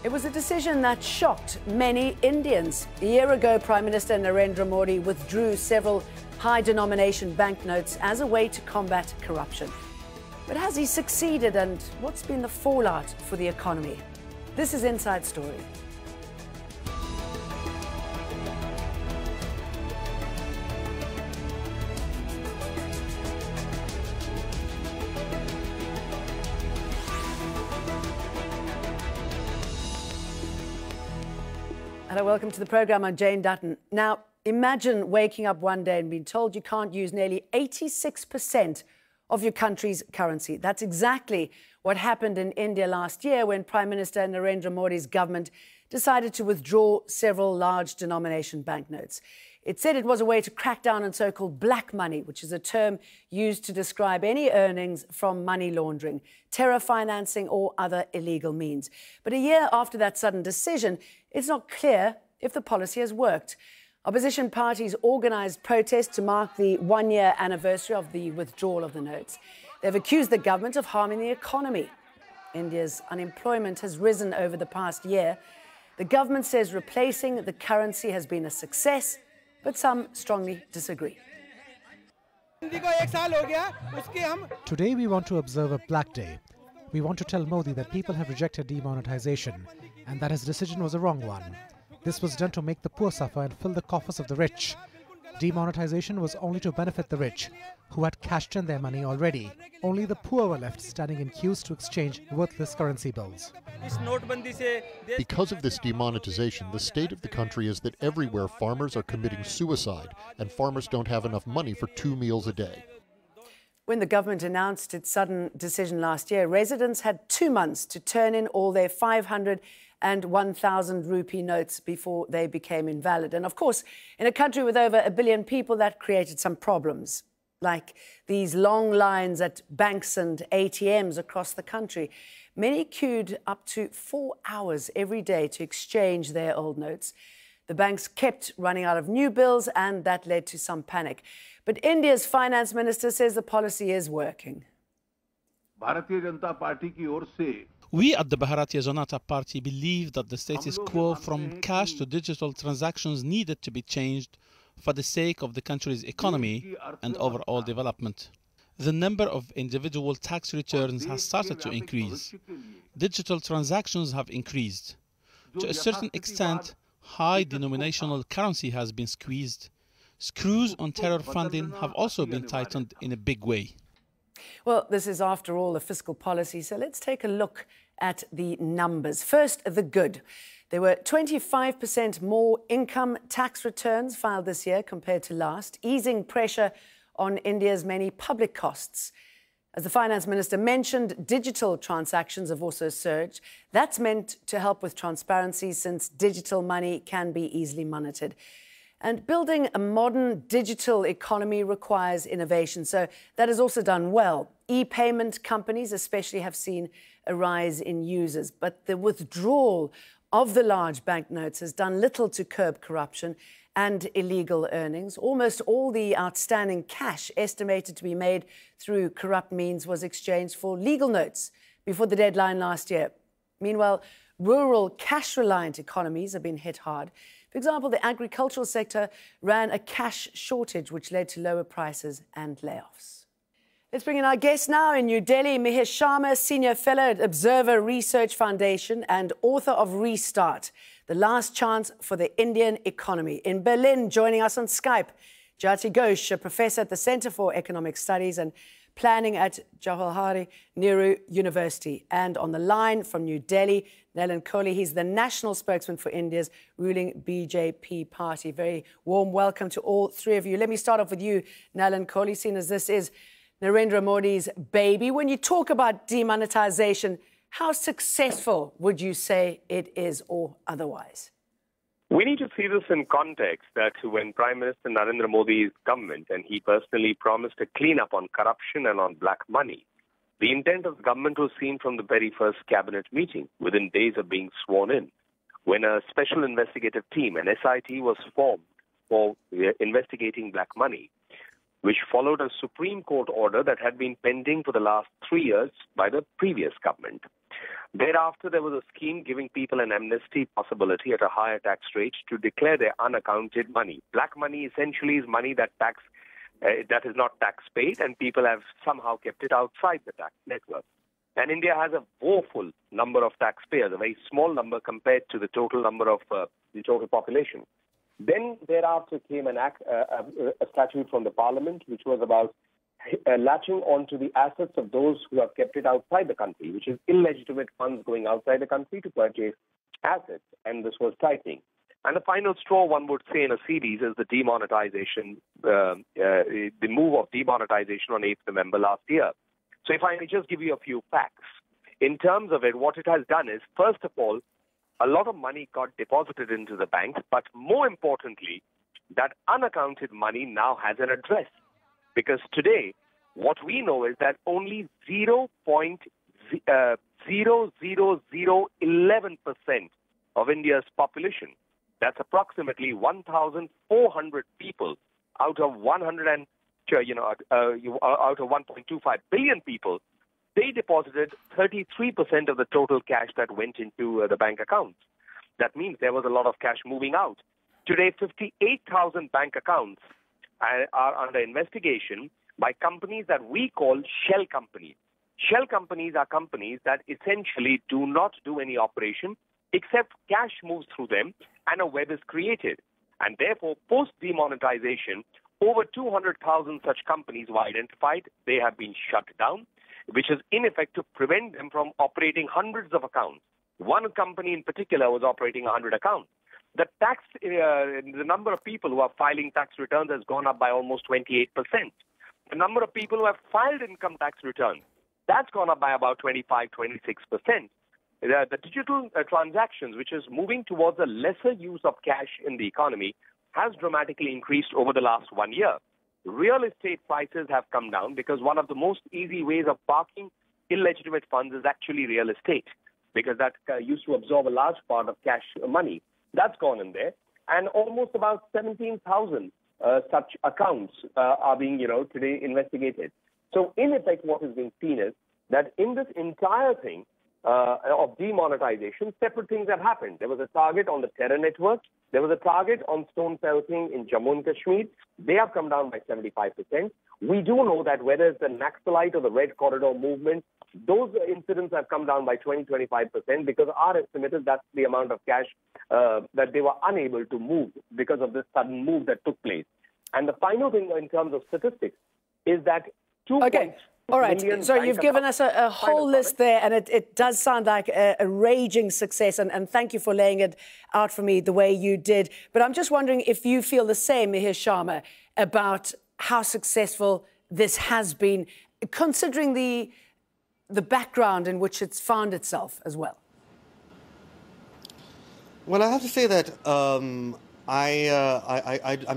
It was a decision that shocked many Indians. A year ago, Prime Minister Narendra Modi withdrew several high-denomination banknotes as a way to combat corruption. But has he succeeded, and what's been the fallout for the economy? This is Inside Story. Hello, welcome to the programme. I'm Jane Dutton. Now, imagine waking up one day and being told you can't use nearly 86% of your country's currency. That's exactly what happened in India last year when Prime Minister Narendra Modi's government decided to withdraw several large denomination banknotes. It said it was a way to crack down on so-called black money, which is a term used to describe any earnings from money laundering, terror financing or other illegal means. But a year after that sudden decision, it's not clear if the policy has worked. Opposition parties organised protests to mark the one-year anniversary of the withdrawal of the notes. They've accused the government of harming the economy. India's unemployment has risen over the past year. The government says replacing the currency has been a success, but some strongly disagree. Today we want to observe a black day. We want to tell Modi that people have rejected demonetization and that his decision was a wrong one. This was done to make the poor suffer and fill the coffers of the rich. Demonetization was only to benefit the rich, who had cashed in their money already. Only the poor were left standing in queues to exchange worthless currency bills. Because of this demonetization, the state of the country is that everywhere farmers are committing suicide, and farmers don't have enough money for 2 meals a day. When the government announced its sudden decision last year, residents had 2 months to turn in all their 500 and 1,000 rupee notes before they became invalid. And of course, in a country with over 1 billion people, that created some problems, like these long lines at banks and ATMs across the country. Many queued up to 4 hours every day to exchange their old notes. The banks kept running out of new bills, and that led to some panic. But India's finance minister says the policy is working. We at the Bharatiya Janata Party believe that the status quo from cash to digital transactions needed to be changed for the sake of the country's economy and overall development. The number of individual tax returns has started to increase. Digital transactions have increased. To a certain extent, high denominational currency has been squeezed. Screws on terror funding have also been tightened in a big way. Well, this is, after all, a fiscal policy, so let's take a look at the numbers. First, the good. There were 25% more income tax returns filed this year compared to last, easing pressure on India's many public costs. As the finance minister mentioned, digital transactions have also surged. That's meant to help with transparency, since digital money can be easily monitored. And building a modern digital economy requires innovation, so that is also done well. E-payment companies especially have seen a rise in users, but the withdrawal of the large banknotes has done little to curb corruption and illegal earnings. Almost all the outstanding cash estimated to be made through corrupt means was exchanged for legal notes before the deadline last year. Meanwhile, rural cash-reliant economies have been hit hard. For example, the agricultural sector ran a cash shortage, which led to lower prices and layoffs. Let's bring in our guest now in New Delhi, Mihir Sharma, Senior Fellow at Observer Research Foundation and author of Restart, The Last Chance for the Indian Economy. In Berlin, joining us on Skype, Jayati Ghosh, a professor at the Center for Economic Studies and Planning at Jawaharlal Nehru University. And on the line from New Delhi, Nalan Kohli. He's the national spokesman for India's ruling BJP party. Very warm welcome to all three of you. Let me start off with you, Nalan Kohli, seeing as this is Narendra Modi's baby. When you talk about demonetization, how successful would you say it is, or otherwise? We need to see this in context that when Prime Minister Narendra Modi's government, and he personally promised a clean-up on corruption and on black money, the intent of the government was seen from the very first cabinet meeting, within days of being sworn in, when a special investigative team, an SIT, was formed for investigating black money, which followed a Supreme Court order that had been pending for the last 3 years by the previous government. Thereafter, there was a scheme giving people an amnesty possibility at a higher tax rate to declare their unaccounted money. Black money essentially is money that is not tax paid, and people have somehow kept it outside the tax network. And India has a woeful number of taxpayers, a very small number compared to the total number of the total population. Then thereafter came an act, a statute from the parliament, which was about latching onto the assets of those who have kept it outside the country, which is illegitimate funds going outside the country to purchase assets. And this was tightening. And the final straw, one would say, in a series is the demonetization, the move of demonetization on 8th November last year. So if I may just give you a few facts. In terms of it, what it has done is, first of all, a lot of money got deposited into the bank, but more importantly, that unaccounted money now has an address. Because today, what we know is that only 0.00011% of India's population, that's approximately 1,400 people out of 1.25 billion people, they deposited 33% of the total cash that went into the bank accounts. That means there was a lot of cash moving out. Today, 58,000 bank accounts are under investigation by companies that we call shell companies. Shell companies are companies that essentially do not do any operation except cash moves through them and a web is created. And therefore, post-demonetization, over 200,000 such companies were identified. They have been shut down, which is in effect to prevent them from operating hundreds of accounts. One company in particular was operating 100 accounts. The number of people who are filing tax returns has gone up by almost 28%. The number of people who have filed income tax returns, that's gone up by about 25-26%. The digital transactions, which is moving towards a lesser use of cash in the economy, has dramatically increased over the last 1 year. Real estate prices have come down because one of the most easy ways of parking illegitimate funds is actually real estate, because that used to absorb a large part of cash money. That's gone in there. And almost about 17,000 such accounts are being, today investigated. So in effect, what is being seen is that in this entire thing of demonetization, separate things have happened. There was a target on the terror network. There was a target on stone pelting in Jammu and Kashmir. They have come down by 75%. We do know that whether it's the Naxalite or the Red Corridor movement, those incidents have come down by 20-25% because our estimate is that's the amount of cash that they were unable to move because of this sudden move that took place. And the final thing in terms of statistics is that all right, so you've given us a whole list there, and it does sound like a raging success, and thank you for laying it out for me the way you did. But I'm just wondering if you feel the same, Mihir Sharma, about how successful this has been, considering the background in which it's found itself as well. Well, I have to say that I'm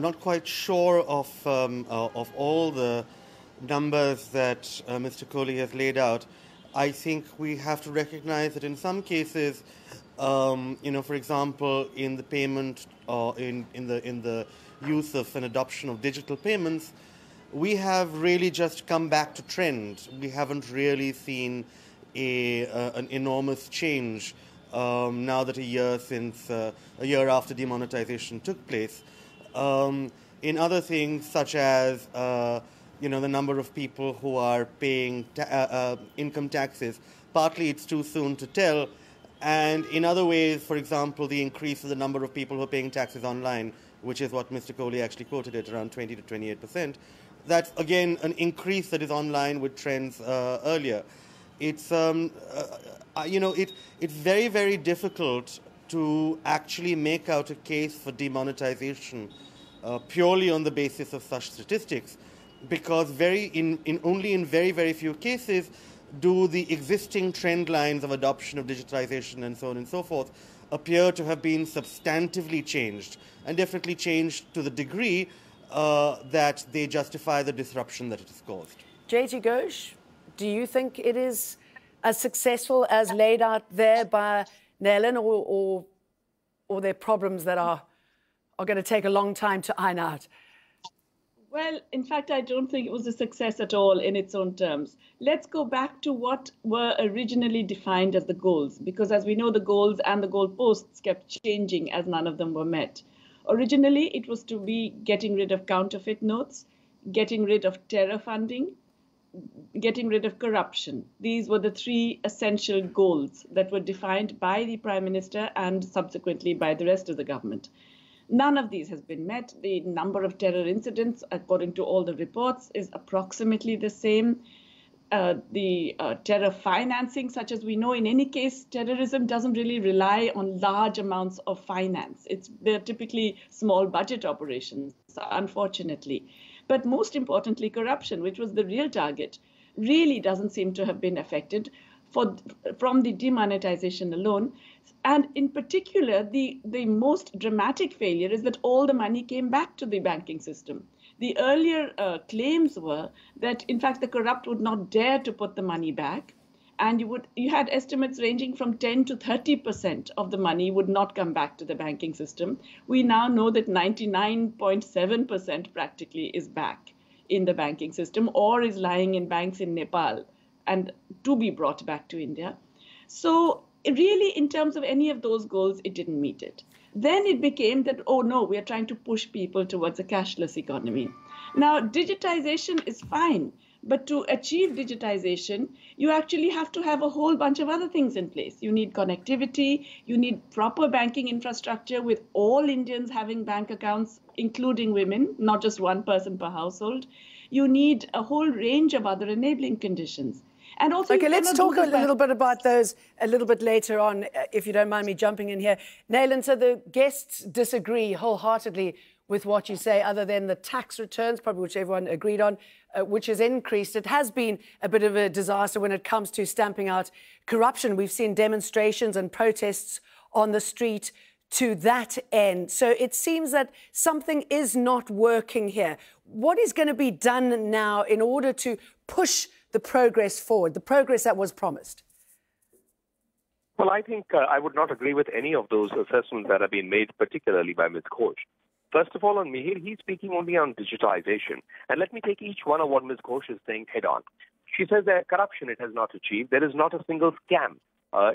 not quite sure of all the numbers that Mr. Kohli has laid out. I think we have to recognize that in some cases, for example, in the payment or in the use of an adoption of digital payments, we have really just come back to trend. We haven't really seen an enormous change now that a year after demonetization took place. In other things such as the number of people who are paying income taxes, partly it's too soon to tell. And in other ways, for example, the increase of the number of people who are paying taxes online, which is what Mr. Kohli actually quoted at around 20-28%. That's, again, an increase that is online with trends earlier. It's, it's very, very difficult to actually make out a case for demonetization purely on the basis of such statistics, because only in very, very few cases do the existing trend lines of adoption of digitization and so on and so forth appear to have been substantively changed, and definitely changed to the degree that they justify the disruption that it has caused. Jayati, Ghosh, do you think it is as successful as laid out there by Nehru, or there are problems that are going to take a long time to iron out? Well, in fact, I don't think it was a success at all in its own terms. Let's go back to what were originally defined as the goals, because as we know, the goals and the goalposts kept changing as none of them were met. Originally, it was to be getting rid of counterfeit notes, getting rid of terror funding, getting rid of corruption. These were the three essential goals that were defined by the Prime Minister and subsequently by the rest of the government. None of these has been met. The number of terror incidents, according to all the reports, is approximately the same. The terror financing, such as we know, in any case, terrorism doesn't really rely on large amounts of finance. They're typically small budget operations, unfortunately. But most importantly, corruption, which was the real target, really doesn't seem to have been affected from the demonetization alone. And in particular, the most dramatic failure is that all the money came back to the banking system. The earlier claims were that, in fact, the corrupt would not dare to put the money back. And you had estimates ranging from 10 to 30% of the money would not come back to the banking system. We now know that 99.7% practically is back in the banking system or is lying in banks in Nepal and to be brought back to India. So really, in terms of any of those goals, it didn't meet it. Then it became that, oh no, we are trying to push people towards a cashless economy. Now, digitization is fine, but to achieve digitization, you actually have to have a whole bunch of other things in place. You need connectivity, you need proper banking infrastructure with all Indians having bank accounts, including women, not just one person per household. You need a whole range of other enabling conditions. And also, okay, let's talk a little bit about those a little bit later on, if you don't mind me jumping in here. Nayland, so the guests disagree wholeheartedly with what you say, other than the tax returns, probably which everyone agreed on, which has increased. It has been a bit of a disaster when it comes to stamping out corruption. We've seen demonstrations and protests on the street to that end. So it seems that something is not working here. What is going to be done now in order to push the progress forward, the progress that was promised? Well, I think I would not agree with any of those assessments that have been made, particularly by Ms. Ghosh. First of all, on Mihir, he's speaking only on digitization. And let me take each one of what Ms. Ghosh is saying head on. She says that corruption it has not achieved. There is not a single scam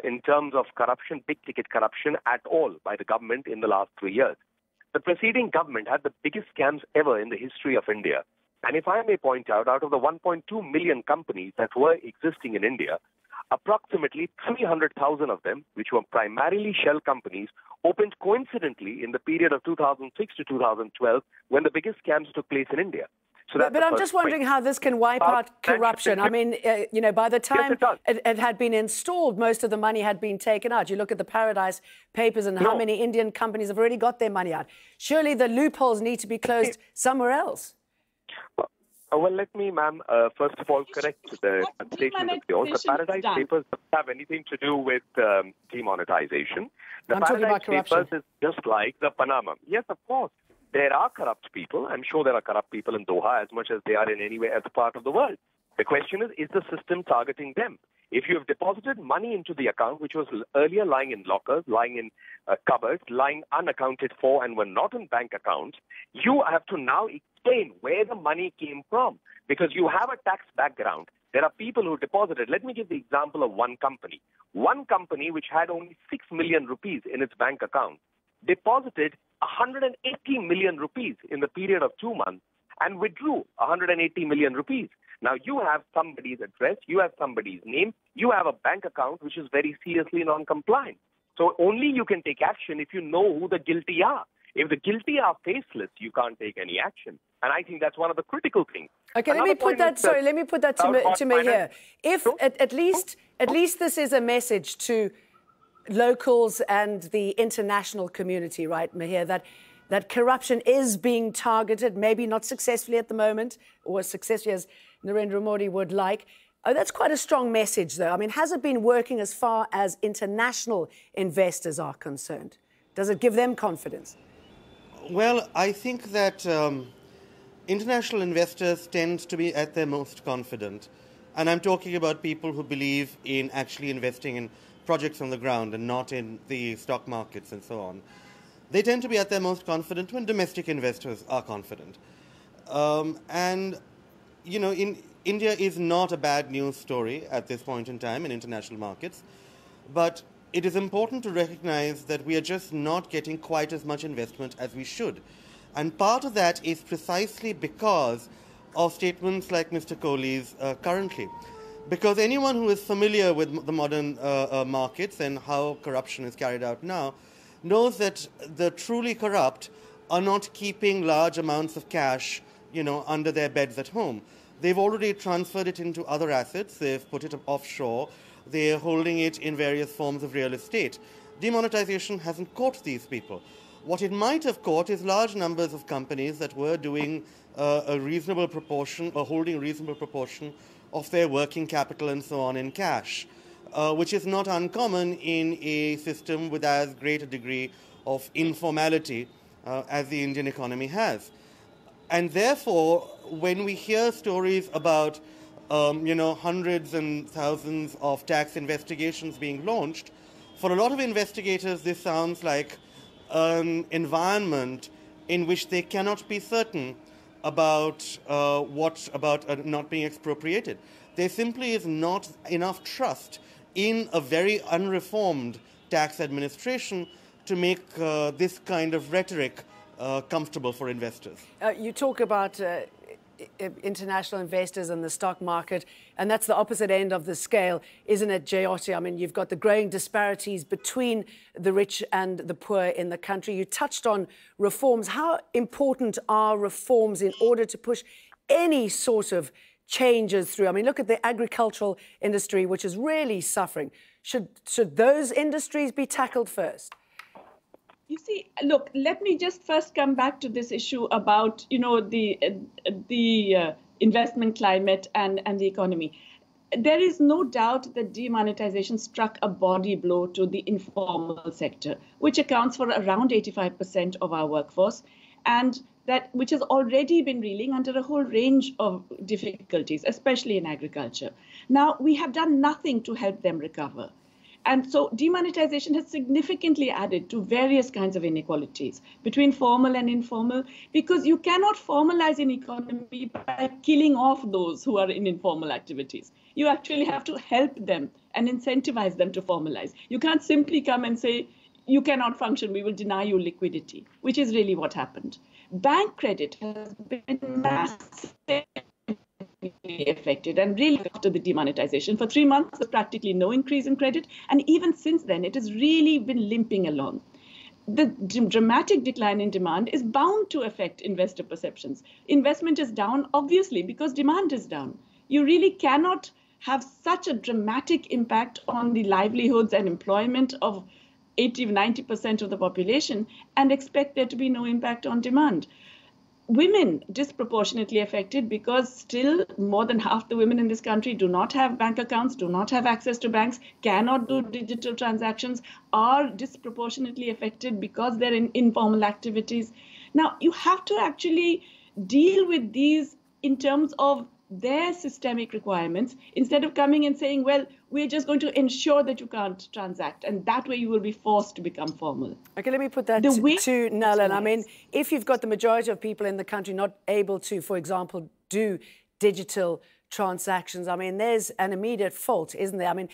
in terms of corruption, big-ticket corruption at all by the government in the last 3 years. The preceding government had the biggest scams ever in the history of India. And if I may point out of the 1.2 million companies that were existing in India, approximately 300,000 of them, which were primarily shell companies, opened coincidentally in the period of 2006 to 2012 when the biggest scams took place in India. So but I'm just wondering how this can wipe out corruption. I mean, you know, by the time it had been installed, most of the money had been taken out. You look at the Paradise Papers and how many Indian companies have already got their money out. Surely the loopholes need to be closed somewhere else. Well, let me, ma'am, first of all, correct the statement of yours. The Paradise Papers don't have anything to do with demonetization. The Paradise Papers is just like the Panama. Yes, of course. There are corrupt people. I'm sure there are corrupt people in Doha as much as they are in any other part of the world. The question is the system targeting them? If you have deposited money into the account, which was earlier lying in lockers, lying in cupboards, lying unaccounted for and were not in bank accounts, you have to now explain where the money came from because you have a tax background. There are people who deposited. Let me give the example of one company. One company which had only 6 million rupees in its bank account deposited 180 million rupees in the period of 2 months and withdrew 180 million rupees. Now, you have somebody's address, you have somebody's name, you have a bank account which is very seriously non-compliant. So only you can take action if you know who the guilty are. If the guilty are faceless, you can't take any action. And I think that's one of the critical things. Okay, let me put that to Mihir. If at least this is a message to locals and the international community, right, Mihir, that corruption is being targeted, maybe not successfully at the moment, or as successfully as Narendra Modi would like. Oh, that's quite a strong message, though. I mean, has it been working as far as international investors are concerned? Does it give them confidence? Well, I think that international investors tend to be at their most confident. And I'm talking about people who believe in actually investing in projects on the ground and not in the stock markets and so on. They tend to be at their most confident when domestic investors are confident. And, you know, India is not a bad news story at this point in time in international markets, but it is important to recognize that we are just not getting quite as much investment as we should. And part of that is precisely because of statements like Mr. Kohli's currently. Because anyone who is familiar with the modern markets and how corruption is carried out now knows that the truly corrupt are not keeping large amounts of cash, you know, under their beds at home. They've already transferred it into other assets. They've put it offshore. They're holding it in various forms of real estate. Demonetization hasn't caught these people. What it might have caught is large numbers of companies that were doing a reasonable proportion or holding a reasonable proportion of their working capital and so on in cash, which is not uncommon in a system with as great a degree of informality as the Indian economy has. And therefore, when we hear stories about hundreds and thousands of tax investigations being launched, for a lot of investigators, this sounds like an environment in which they cannot be certain about not being expropriated. There simply is not enough trust in a very unreformed tax administration to make this kind of rhetoric comfortable for investors. You talk about international investors and the stock market, and that's the opposite end of the scale, isn't it, Jayati? I mean, you've got the growing disparities between the rich and the poor in the country. You touched on reforms. How important are reforms in order to push any sort of changes through? I mean, look at the agricultural industry, which is really suffering. Should those industries be tackled first? You see, look, let me just first come back to this issue about, the investment climate and the economy. There is no doubt that demonetization struck a body blow to the informal sector, which accounts for around 85% of our workforce, and which has already been reeling under a whole range of difficulties, especially in agriculture. Now, we have done nothing to help them recover. And so demonetization has significantly added to various kinds of inequalities between formal and informal, because you cannot formalize an economy by killing off those who are in informal activities. You actually have to help them and incentivize them to formalize. You can't simply come and say, you cannot function, we will deny you liquidity, which is really what happened. Bank credit has been massively affected, and really after the demonetization. For 3 months, there's practically no increase in credit. And even since then, it has really been limping along. The dramatic decline in demand is bound to affect investor perceptions. Investment is down, obviously, because demand is down. You really cannot have such a dramatic impact on the livelihoods and employment of 80-90% of the population and expect there to be no impact on demand. Women disproportionately affected, because still more than half the women in this country do not have bank accounts, do not have access to banks, cannot do digital transactions, are disproportionately affected because they're in informal activities. Now, you have to actually deal with these in terms of their systemic requirements, instead of coming and saying, well, we're just going to ensure that you can't transact, and that way you will be forced to become formal. Okay, let me put that to Nalan. I mean, if you've got the majority of people in the country not able to, for example, do digital transactions, I mean, there's an immediate fault, isn't there? I mean,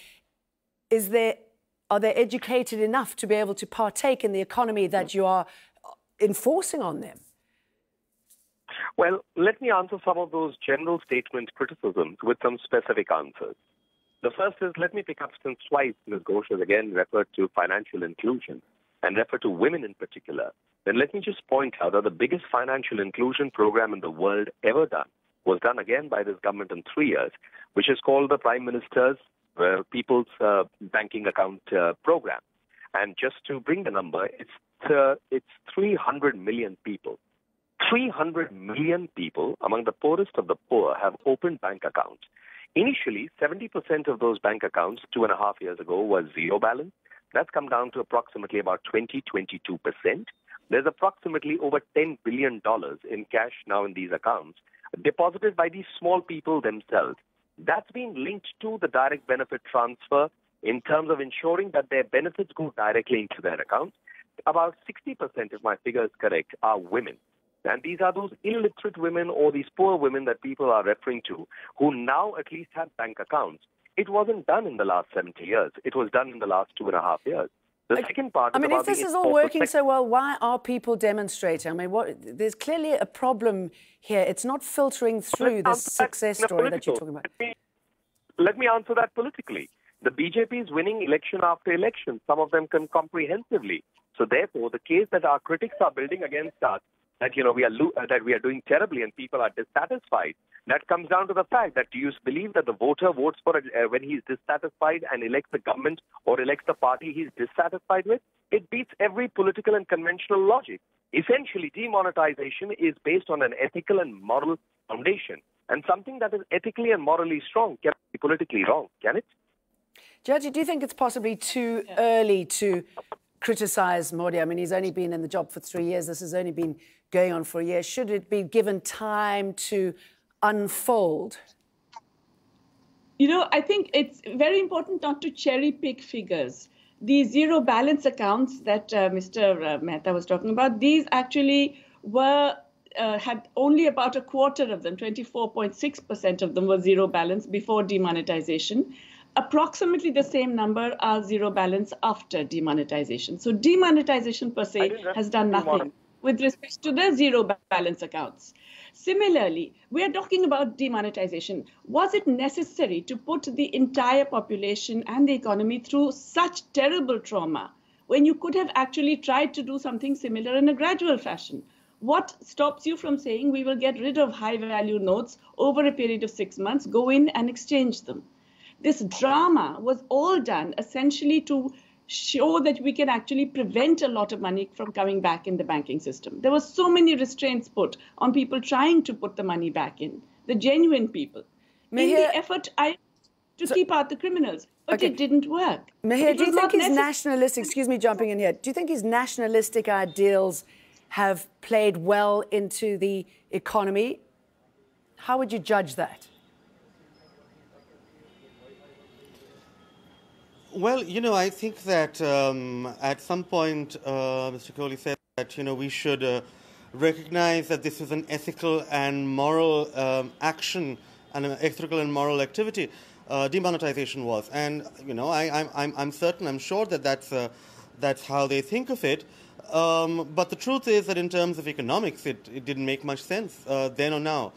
are they educated enough to be able to partake in the economy that you are enforcing on them? Well, let me answer some of those general statement criticisms with some specific answers. The first is, let me pick up, since twice Ms. Ghosh has again referred to financial inclusion and referred to women in particular, then let me just point out that the biggest financial inclusion program in the world ever done was done again by this government in 3 years, which is called the Prime Minister's People's Banking Account Program. And just to bring the number, it's 300 million people. 300 million people among the poorest of the poor have opened bank accounts. Initially, 70% of those bank accounts 2.5 years ago was zero balance. That's come down to approximately about 22%. There's approximately over $10 billion in cash now in these accounts, deposited by these small people themselves. That's been linked to the direct benefit transfer in terms of ensuring that their benefits go directly into their accounts. About 60%, if my figure is correct, are women. And these are those illiterate women or these poor women that people are referring to, who now at least have bank accounts. It wasn't done in the last 70 years. It was done in the last 2.5 years. The second part is about if this is all working so well, why are people demonstrating? I mean, there's clearly a problem here. It's not filtering through this success story that you're talking about. Let me answer that politically. The BJP is winning election after election, some of them comprehensively. So therefore, the case that our critics are building against us, that we are doing terribly and people are dissatisfied, that comes down to the fact that do you believe that the voter votes for when he's dissatisfied and elects the government or elects the party he's dissatisfied with? It beats every political and conventional logic. Essentially, demonetization is based on an ethical and moral foundation. And something that is ethically and morally strong cannot be politically wrong, can it? Jayati, do you think it's possibly too early to criticize Modi? I mean, he's only been in the job for 3 years. This has only been going on for a year. Should it be given time to unfold? You know, I think it's very important not to cherry pick figures. The zero balance accounts that Mr. Mehta was talking about, these actually were had only about a quarter of them, 24.6% of them were zero balance before demonetization. Approximately the same number are zero balance after demonetization. So demonetization per se has done nothing with respect to the zero balance accounts. Similarly, we are talking about demonetization. Was it necessary to put the entire population and the economy through such terrible trauma when you could have actually tried to do something similar in a gradual fashion? What stops you from saying we will get rid of high-value notes over a period of 6 months, go in and exchange them? This drama was all done essentially to show that we can actually prevent a lot of money from coming back in the banking system. There were so many restraints put on people trying to put the money back in, the genuine people, in the effort to keep out the criminals. But it didn't work. Mihir, do you think his nationalistic, excuse me jumping in here, do you think his nationalistic ideals have played well into the economy? How would you judge that? Well, you know, I think that at some point, Mr. Kohli said that, you know, we should recognize that this is an ethical and moral action and an ethical and moral activity. Demonetization was, and you know, I'm certain, I'm sure that that's how they think of it. But the truth is that in terms of economics, it didn't make much sense then or now.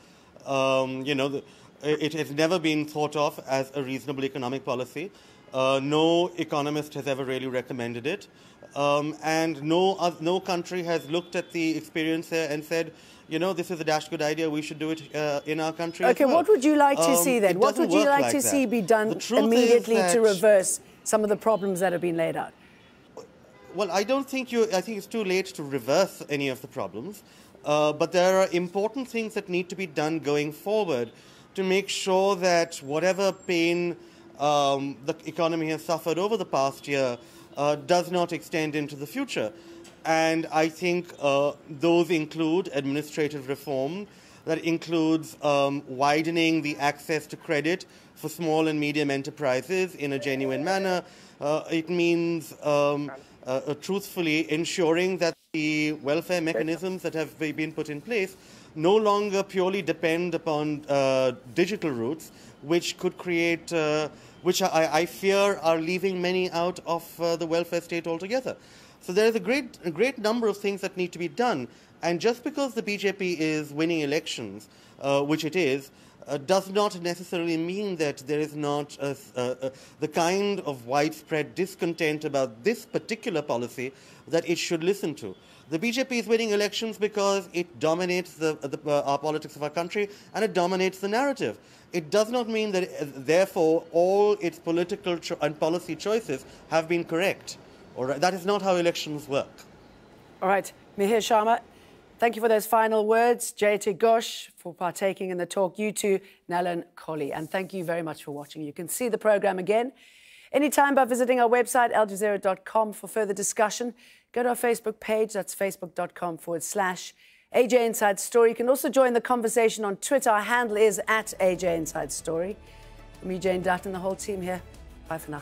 You know, it has never been thought of as a reasonable economic policy. No economist has ever really recommended it, and no country has looked at the experience there and said, you know, this is a dash good idea, we should do it in our country as well. What would you like to see then? What would you like to see be done immediately to reverse some of the problems that have been laid out? Well, I think it's too late to reverse any of the problems, but there are important things that need to be done going forward to make sure that whatever pain the economy has suffered over the past year does not extend into the future. And I think those include administrative reform, that includes widening the access to credit for small and medium enterprises in a genuine manner. It means truthfully ensuring that the welfare mechanisms that have been put in place no longer purely depend upon digital routes, which could create which I fear are leaving many out of the welfare state altogether. So there is a great number of things that need to be done. And just because the BJP is winning elections, which it is, does not necessarily mean that there is not the kind of widespread discontent about this particular policy that it should listen to. The BJP is winning elections because it dominates our politics of our country and it dominates the narrative. It does not mean that, therefore, all its political and policy choices have been correct. All right? That is not how elections work. All right, Mihir, Sharma, thank you for those final words. Jayati, Ghosh for partaking in the talk. You too, Nalan Kohli. And thank you very much for watching. You can see the programme again anytime by visiting our website, aljazeera.com, for further discussion. Go to our Facebook page. That's facebook.com/AJ Inside Story. You can also join the conversation on Twitter. Our handle is @AJ Inside Story. From me, Jane Dutton, the whole team here. Bye for now.